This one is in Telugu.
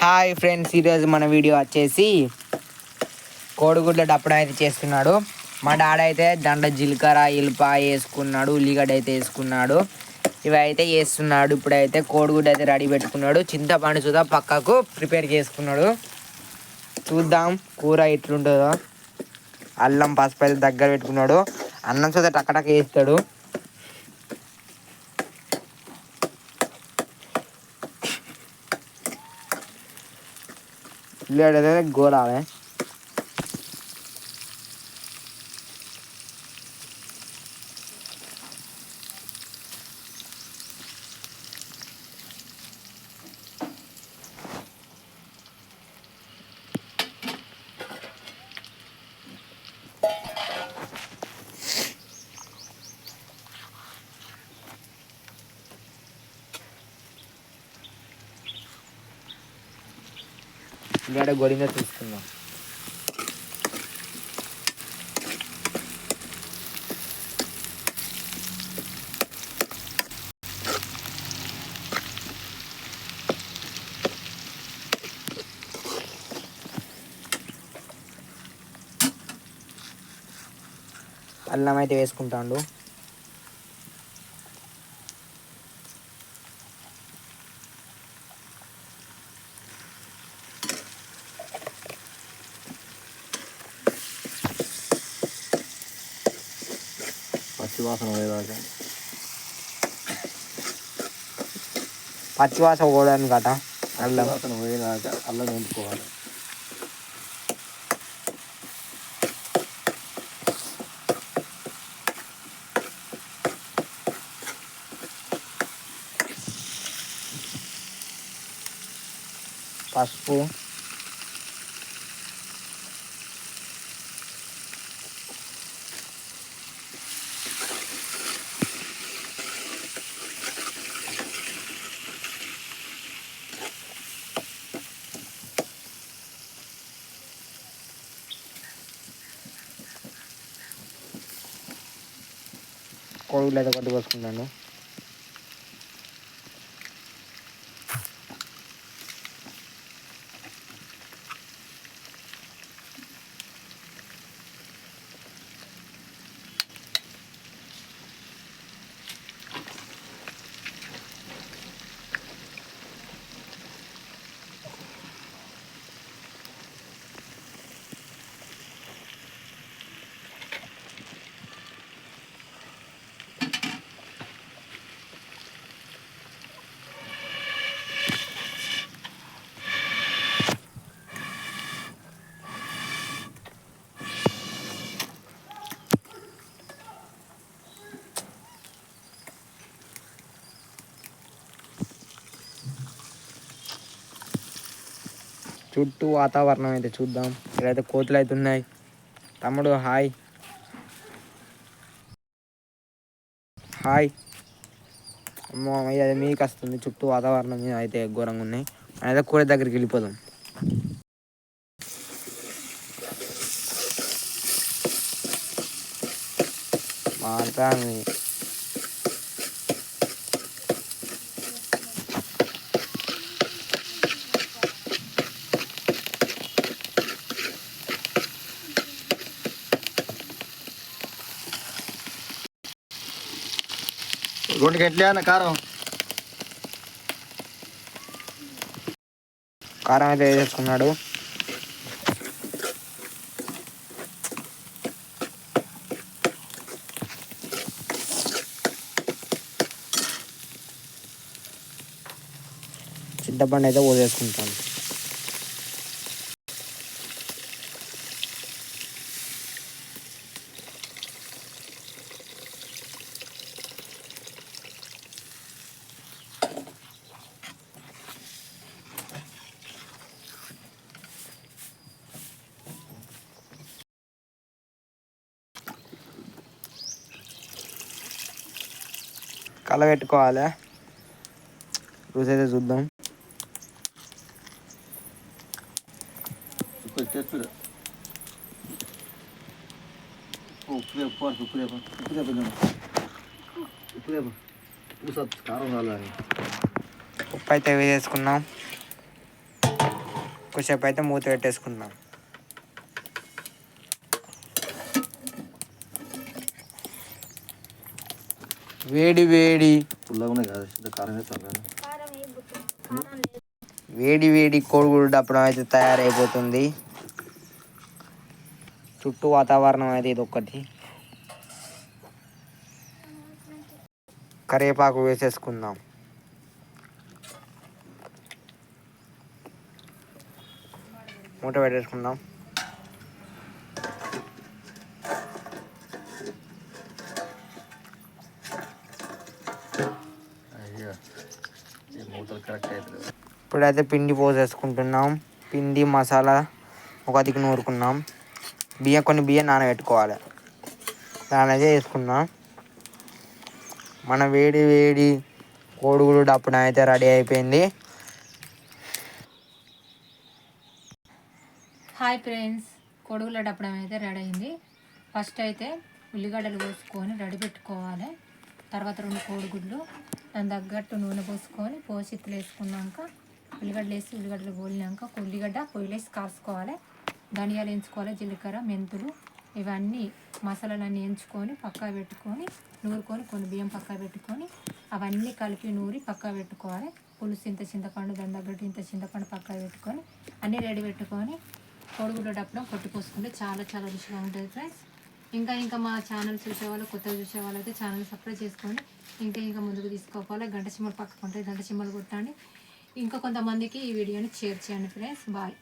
హాయ్ ఫ్రెండ్స్, ఈరోజు మన వీడియో వచ్చేసి కోడిగుడ్ల డప్పుడు అయితే చేస్తున్నాడు. మా డాడీ అయితే దండ జీలకర్ర ఎల్లిపాయ వేసుకున్నాడు, ఉల్లిగడ్డ అయితే వేసుకున్నాడు. ఇవి అయితే వేస్తున్నాడు. ఇప్పుడైతే కోడిగుడ్డు అయితే రెడీ పెట్టుకున్నాడు. చింతపండు సుధా పక్కకు ప్రిపేర్ చేసుకున్నాడు. చూద్దాం కూర ఎట్లుంటుందో. అల్లం పసుపు అయితే దగ్గర పెట్టుకున్నాడు. అన్నం సుధా టక్కటక్క వేస్తాడు. ఉల్లిగడ్డ అయితే గోలాలి. ఉల్లిగడ్డ గోలిందో చూసుకుందాం. అల్లం అయితే వేసుకుంటాడు. పచ్చివాసన పోవడానికి గట అల్లం పోయేదాక అల్లం వేసుకోవాలి. పసుపు, కోడిగుడ్లు అయితే కొద్ది పోసుకుంటాను. చుట్టూ వాతావరణం అయితే చూద్దాం. ఇక్కడైతే కోతులు అయితే ఉన్నాయి. తమ్ముడు హాయ్ హాయ్. అమ్మో అది మీకు వస్తుంది. చుట్టూ వాతావరణం అయితే ఘోరంగా ఉన్నాయి. అయితే కూర దగ్గరికి వెళ్ళిపోదాం. మాత్రం రెండు గంటలే అన్న కారం అయితే వేసేసుకున్నాడు. చింతపండు అయితే పోసేసుకుంటాను. కలబెట్టుకోవాలి. రుచి అయితే చూద్దాం. ఉప్పు అయితే వేసేసుకున్నాం. కొద్దిసేపు అయితే మూత పెట్టేసుకుందాం. వేడి వేడి పుల్లగా ఉన్నాయి కదా, ఇంత కారం వేస్తాం కదా. వేడి వేడి కోడిగుడ్డు అప్పడం అయితే తయారైపోతుంది. చుట్టూ వాతావరణం అయితే ఇది ఒక్కటి. కరివేపాకు వేసేసుకుందాం. మూట పెట్టేసుకుందాం. అయ్యో, ఈ మూతలు కరెక్ట్ అవుతుంది. ఇప్పుడైతే పిండి పోసేసుకుంటున్నాం. పిండి మసాలా ఒక దిక్కు నూరుకున్నాం. కొన్ని బియ్యం నానబెట్టుకోవాలి. దానైతే వేసుకుందాం. మన వేడి వేడి కోడిగుడ్డు అప్పడం అయితే రెడీ అయిపోయింది. హాయ్ ఫ్రెండ్స్, కోడిగుడ్ల అప్పడం అయితే రెడీ అయింది. ఫస్ట్ అయితే ఉల్లిగడ్డలు కోసుకొని రెడీ పెట్టుకోవాలి. తర్వాత 2 కోడిగుడ్లు, దాని తగ్గట్టు నూనె పోసి ఇత్తులు వేసుకున్నాక ఉల్లిగడ్డలు వేసి ఉల్లిగడ్డలు గోలినాక ఉల్లిగడ్డ పొయ్యిలేసి కాసుకోవాలి. ధనియాలు వేయించుకోవాలి, జీలకర్ర, మెంతులు ఇవన్నీ మసాలాలన్నీ వేయించుకొని పక్కా పెట్టుకొని నూరుకొని కొన్ని బియ్యం పక్కా పెట్టుకొని అవన్నీ కలిపి నూరి పక్కా పెట్టుకోవాలి. పులుసు ఇంత చింతపండు, దాని తగ్గట్టు ఇంత చింతపండు పక్కా పెట్టుకొని అన్నీ రెడీ పెట్టుకొని కోడిగుడ్డ అప్పడం కొట్టుకోసుకుంటే చాలా చాలా రుచిగా ఉంటుంది ఫ్రెండ్స్. ఇంకా మా ఛానల్ చూసేవాళ్ళు, కొత్తగా చూసేవాళ్ళు అయితే ఛానల్ సబ్స్క్రైబ్ చేసుకోండి. ఇంకా ముందుకు తీసుకోవాలి. గంట సింబల్ పక్కకు ఉంటాయి, గంట సింబల్ కొట్టండి. ఇంకా కొంతమందికి ఈ వీడియోని షేర్ చేయండి ఫ్రెండ్స్. బాయ్.